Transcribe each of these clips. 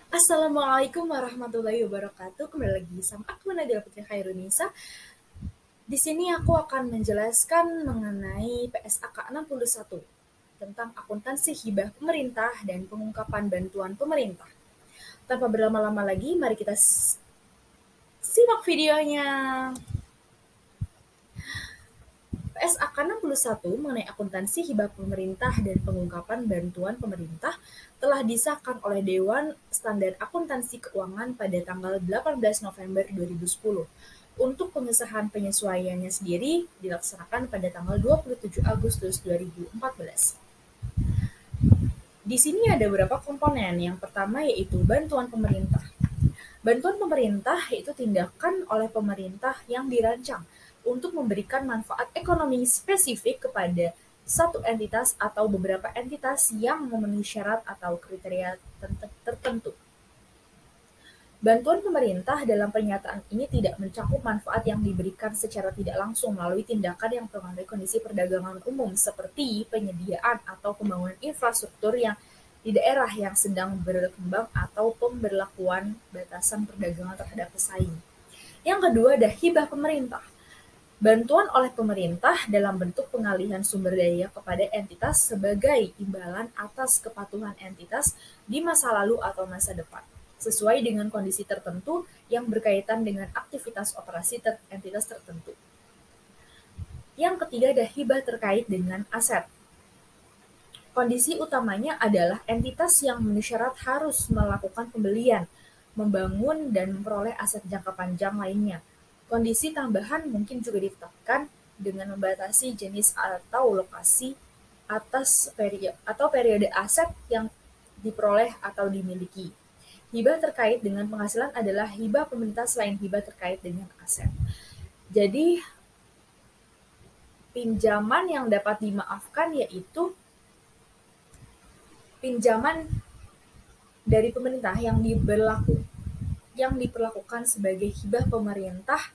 Assalamualaikum warahmatullahi wabarakatuh. Kembali lagi sama aku Nadia Putri Khairunisa. Di sini aku akan menjelaskan mengenai PSAK 61 tentang akuntansi hibah pemerintah dan pengungkapan bantuan pemerintah. Tanpa berlama-lama lagi, mari kita simak videonya. PSAK 61 mengenai akuntansi hibah pemerintah dan pengungkapan bantuan pemerintah telah disahkan oleh Dewan Standar Akuntansi Keuangan pada tanggal 18 November 2010. Untuk pengesahan penyesuaiannya sendiri dilaksanakan pada tanggal 27 Agustus 2014. Di sini ada beberapa komponen. Yang pertama yaitu bantuan pemerintah. Bantuan pemerintah itu tindakan oleh pemerintah yang dirancang untuk memberikan manfaat ekonomi spesifik kepada satu entitas atau beberapa entitas yang memenuhi syarat atau kriteria tertentu. Bantuan pemerintah dalam pernyataan ini tidak mencakup manfaat yang diberikan secara tidak langsung melalui tindakan yang mempengaruhi kondisi perdagangan umum seperti penyediaan atau pembangunan infrastruktur yang di daerah yang sedang berkembang atau pemberlakuan batasan perdagangan terhadap pesaing. Yang kedua ada hibah pemerintah. Bantuan oleh pemerintah dalam bentuk pengalihan sumber daya kepada entitas sebagai imbalan atas kepatuhan entitas di masa lalu atau masa depan, sesuai dengan kondisi tertentu yang berkaitan dengan aktivitas operasi entitas tertentu. Yang ketiga ada hibah terkait dengan aset. Kondisi utamanya adalah entitas yang memenuhi syarat harus melakukan pembelian, membangun, dan memperoleh aset jangka panjang lainnya. Kondisi tambahan mungkin juga ditetapkan dengan membatasi jenis atau lokasi atas periode aset yang diperoleh atau dimiliki. Hibah terkait dengan penghasilan adalah hibah pemerintah selain hibah terkait dengan aset. Jadi, pinjaman yang dapat dimaafkan yaitu pinjaman dari pemerintah yang diperlakukan sebagai hibah pemerintah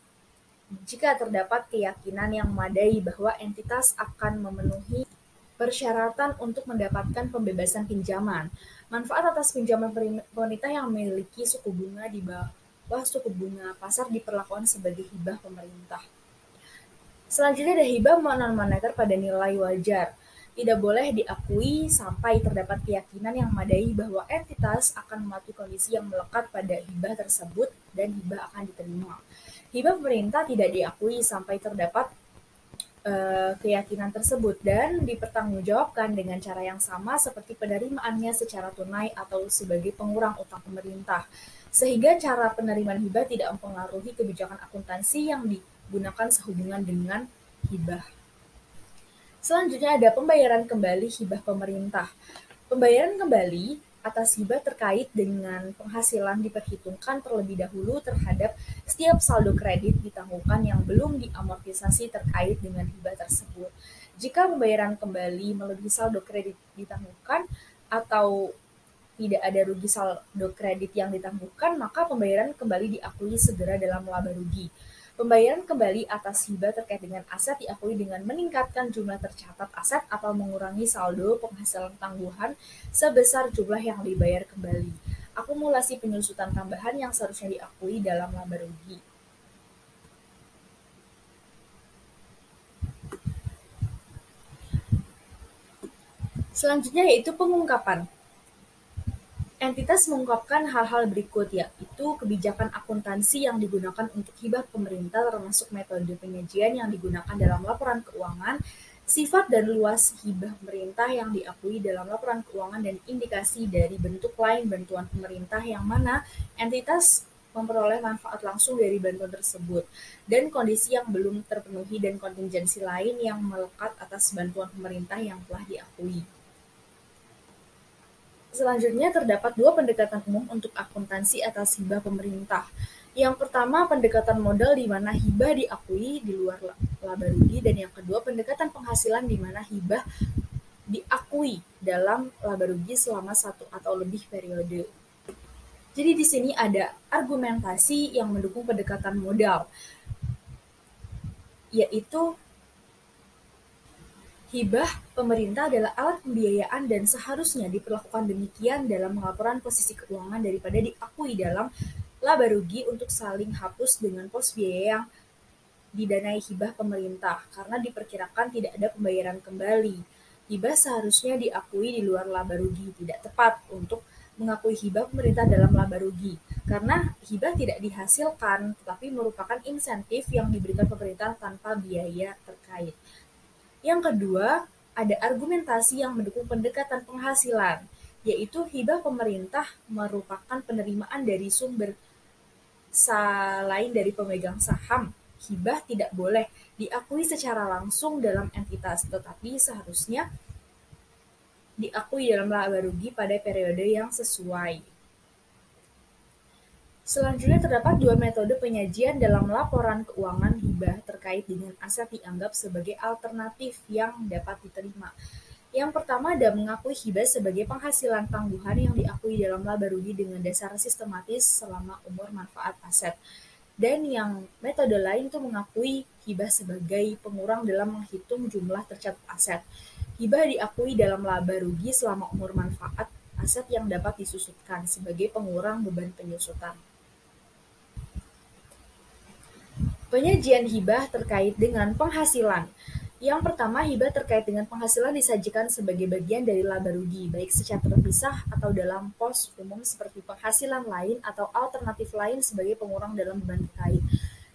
jika terdapat keyakinan yang memadai bahwa entitas akan memenuhi persyaratan untuk mendapatkan pembebasan pinjaman. Manfaat atas pinjaman pemerintah yang memiliki suku bunga di bawah suku bunga pasar diperlakukan sebagai hibah pemerintah. Selanjutnya ada hibah non-moneter pada nilai wajar. Tidak boleh diakui sampai terdapat keyakinan yang memadai bahwa entitas akan mematuhi kondisi yang melekat pada hibah tersebut dan hibah akan diterima. Hibah pemerintah tidak diakui sampai terdapat keyakinan tersebut dan dipertanggungjawabkan dengan cara yang sama seperti penerimaannya secara tunai atau sebagai pengurang utang pemerintah. Sehingga cara penerimaan hibah tidak mempengaruhi kebijakan akuntansi yang digunakan sehubungan dengan hibah. Selanjutnya ada pembayaran kembali hibah pemerintah. Pembayaran kembali atas hibah terkait dengan penghasilan diperhitungkan terlebih dahulu terhadap setiap saldo kredit ditangguhkan yang belum diamortisasi terkait dengan hibah tersebut. Jika pembayaran kembali melebihi saldo kredit ditangguhkan atau tidak ada rugi saldo kredit yang ditangguhkan, maka pembayaran kembali diakui segera dalam laba rugi. Pembayaran kembali atas hibah terkait dengan aset diakui dengan meningkatkan jumlah tercatat aset atau mengurangi saldo penghasilan tangguhan sebesar jumlah yang dibayar kembali. Akumulasi penyusutan tambahan yang seharusnya diakui dalam laba rugi. Selanjutnya yaitu pengungkapan. Entitas mengungkapkan hal-hal berikut, yaitu kebijakan akuntansi yang digunakan untuk hibah pemerintah termasuk metode penyajian yang digunakan dalam laporan keuangan, sifat dan luas hibah pemerintah yang diakui dalam laporan keuangan dan indikasi dari bentuk lain bantuan pemerintah yang mana entitas memperoleh manfaat langsung dari bantuan tersebut, dan kondisi yang belum terpenuhi dan kontingensi lain yang melekat atas bantuan pemerintah yang telah diakui. Selanjutnya terdapat dua pendekatan umum untuk akuntansi atas hibah pemerintah. Yang pertama pendekatan modal di mana hibah diakui di luar laba rugi, dan yang kedua pendekatan penghasilan di mana hibah diakui dalam laba rugi selama satu atau lebih periode. Jadi di sini ada argumentasi yang mendukung pendekatan modal, yaitu Hibah pemerintah adalah alat pembiayaan dan seharusnya diperlakukan demikian dalam pelaporan posisi keuangan daripada diakui dalam laba rugi untuk saling hapus dengan pos biaya yang didanai hibah pemerintah karena diperkirakan tidak ada pembayaran kembali. Hibah seharusnya diakui di luar laba rugi, tidak tepat untuk mengakui hibah pemerintah dalam laba rugi karena hibah tidak dihasilkan tetapi merupakan insentif yang diberikan pemerintah tanpa biaya terkait. Yang kedua, ada argumentasi yang mendukung pendekatan penghasilan, yaitu hibah pemerintah merupakan penerimaan dari sumber lain dari pemegang saham. Hibah tidak boleh diakui secara langsung dalam entitas, tetapi seharusnya diakui dalam laba rugi pada periode yang sesuai. Selanjutnya terdapat dua metode penyajian dalam laporan keuangan hibah terkait dengan aset dianggap sebagai alternatif yang dapat diterima. Yang pertama ada mengakui hibah sebagai penghasilan tangguhan yang diakui dalam laba rugi dengan dasar sistematis selama umur manfaat aset. Dan yang metode lain itu mengakui hibah sebagai pengurang dalam menghitung jumlah tercatat aset. Hibah diakui dalam laba rugi selama umur manfaat aset yang dapat disusutkan sebagai pengurang beban penyusutan. Penyajian hibah terkait dengan penghasilan. Yang pertama, hibah terkait dengan penghasilan disajikan sebagai bagian dari laba rugi, baik secara terpisah atau dalam pos umum seperti penghasilan lain atau alternatif lain sebagai pengurang dalam beban terkait.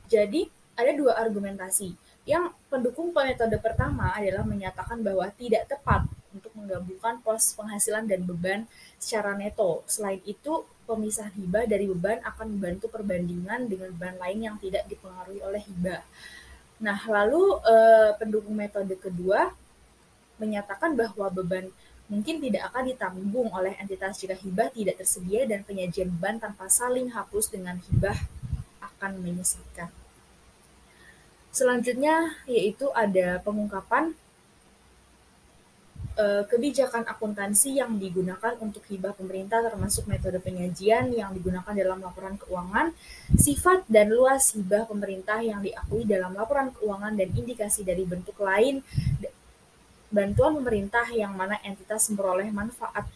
Jadi, ada dua argumentasi. Yang pendukung metode pertama adalah menyatakan bahwa tidak tepat untuk menggabungkan pos penghasilan dan beban secara neto. Selain itu, pemisahan hibah dari beban akan membantu perbandingan dengan beban lain yang tidak dipengaruhi oleh hibah. Nah, lalu pendukung metode kedua menyatakan bahwa beban mungkin tidak akan ditanggung oleh entitas jika hibah tidak tersedia dan penyajian beban tanpa saling hapus dengan hibah akan menyesatkan. Selanjutnya yaitu ada pengungkapan kebijakan akuntansi yang digunakan untuk hibah pemerintah termasuk metode penyajian yang digunakan dalam laporan keuangan, sifat dan luas hibah pemerintah yang diakui dalam laporan keuangan dan indikasi dari bentuk lain bantuan pemerintah yang mana entitas memperoleh manfaat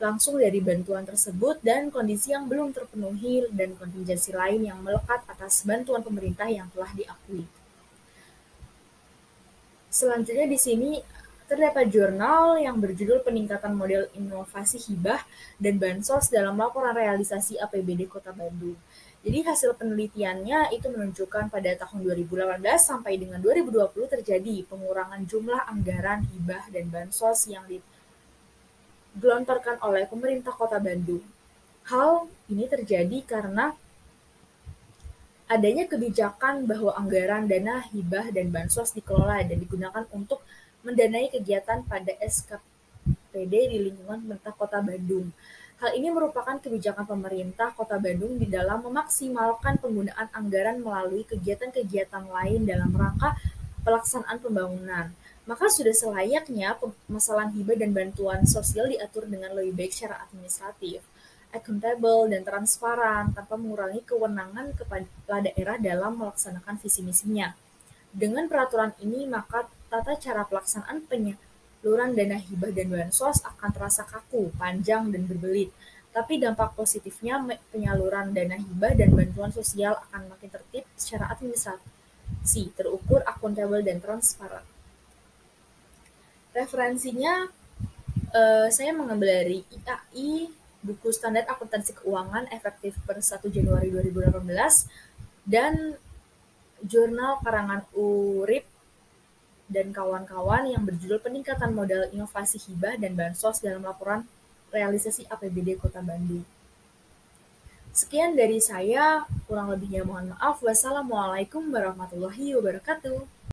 langsung dari bantuan tersebut dan kondisi yang belum terpenuhi dan kontingensi lain yang melekat atas bantuan pemerintah yang telah diakui. Selanjutnya di sini terdapat jurnal yang berjudul Peningkatan Model Inovasi Hibah dan Bansos dalam Laporan Realisasi APBD Kota Bandung. Jadi hasil penelitiannya itu menunjukkan pada tahun 2018 sampai dengan 2020 terjadi pengurangan jumlah anggaran hibah dan bansos yang digelontorkan oleh pemerintah Kota Bandung. Hal ini terjadi karena adanya kebijakan bahwa anggaran dana hibah dan bansos dikelola dan digunakan untuk mendanai kegiatan pada SKPD di lingkungan pemerintah Kota Bandung. Hal ini merupakan kebijakan pemerintah Kota Bandung di dalam memaksimalkan penggunaan anggaran melalui kegiatan-kegiatan lain dalam rangka pelaksanaan pembangunan. Maka sudah selayaknya permasalahan hibah dan bantuan sosial diatur dengan lebih baik secara administratif, akuntabel, dan transparan tanpa mengurangi kewenangan kepala daerah dalam melaksanakan visi misinya. Dengan peraturan ini, maka tata cara pelaksanaan penyaluran dana hibah dan bansos akan terasa kaku, panjang, dan berbelit. Tapi dampak positifnya penyaluran dana hibah dan bantuan sosial akan makin tertib secara administrasi, terukur, akuntabel, dan transparan. Referensinya, saya mengambil dari IAI, buku standar akuntansi keuangan efektif per 1 Januari 2018, dan jurnal karangan URIP dan kawan-kawan yang berjudul Peningkatan Modal Inovasi Hibah dan Bansos dalam Laporan Realisasi APBD Kota Bandung. Sekian dari saya, kurang lebihnya mohon maaf. Wassalamualaikum warahmatullahi wabarakatuh.